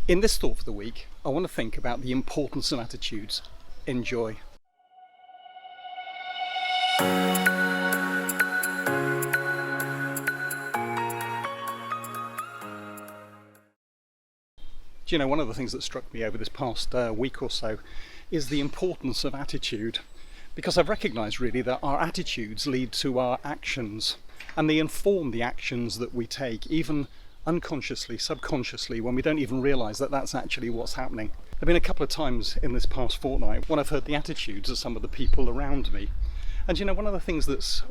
In this thought for the week, I want to think about the importance of attitudes. Enjoy. Do you know, one of the things that struck me over this past week or so is the importance of attitude, because I've recognised really that our attitudes lead to our actions, and they inform the actions that we take, even unconsciously, subconsciously, when we don't even realise that that's actually what's happening. There have been a couple of times in this past fortnight when I've heard the attitudes of some of the people around me, and you know, one of the things that's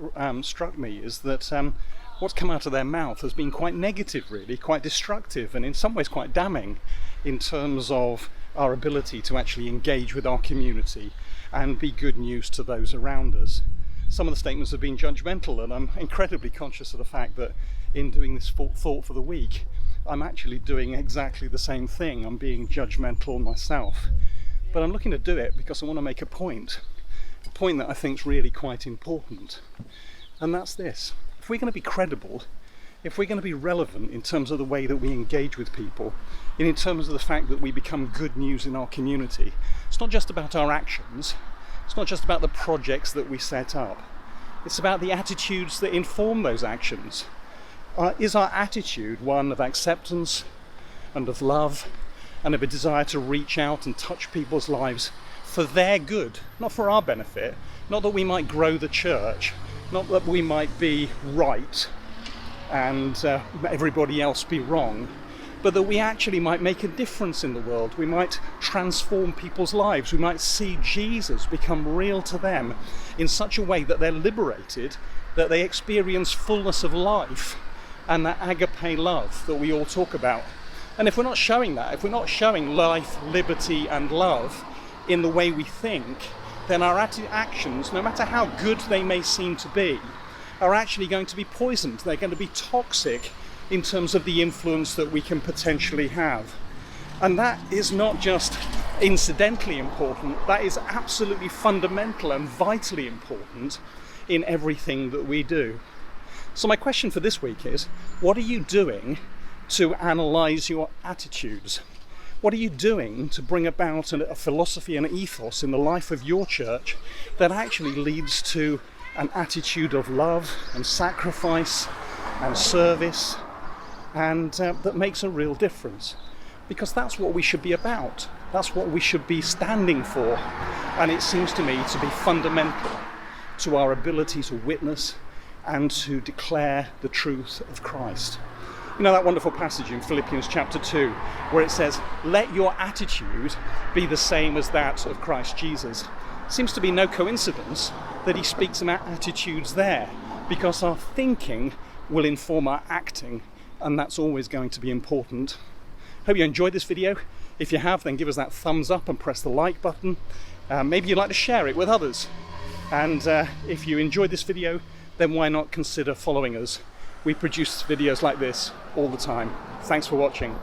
struck me is that what's come out of their mouth has been quite negative, really, quite destructive, and in some ways quite damning in terms of our ability to actually engage with our community and be good news to those around us. Some of the statements have been judgmental, and I'm incredibly conscious of the fact that in doing this thought for the week, I'm actually doing exactly the same thing. I'm being judgmental myself, but I'm looking to do it because I want to make a point that I think is really quite important, and that's this. If we're going to be credible, if we're going to be relevant in terms of the way that we engage with people, and in terms of the fact that we become good news in our community, it's not just about our actions, it's not just about the projects that we set up, it's about the attitudes that inform those actions. Is our attitude one of acceptance and of love and of a desire to reach out and touch people's lives for their good, not for our benefit, not that we might grow the church, not that we might be right and everybody else be wrong, but that we actually might make a difference in the world. We might transform people's lives. We might see Jesus become real to them in such a way that they're liberated, that they experience fullness of life and that agape love that we all talk about. And if we're not showing that, if we're not showing life, liberty and love in the way we think, then our actions, no matter how good they may seem to be, are actually going to be poisoned. They're going to be toxic in terms of the influence that we can potentially have. And that is not just incidentally important, that is absolutely fundamental and vitally important in everything that we do. So my question for this week is, what are you doing to analyse your attitudes? What are you doing to bring about a philosophy and ethos in the life of your church that actually leads to an attitude of love and sacrifice and service, and that makes a real difference? Because that's what we should be about. That's what we should be standing for. And it seems to me to be fundamental to our ability to witness and to declare the truth of Christ. You know that wonderful passage in Philippians chapter 2 where it says, let your attitude be the same as that of Christ Jesus. Seems to be no coincidence that he speaks about attitudes there, because our thinking will inform our acting, and that's always going to be important. Hope you enjoyed this video. If you have, then give us that thumbs up and press the like button. Maybe you'd like to share it with others. And if you enjoyed this video, then why not consider following us? We produce videos like this all the time. Thanks for watching.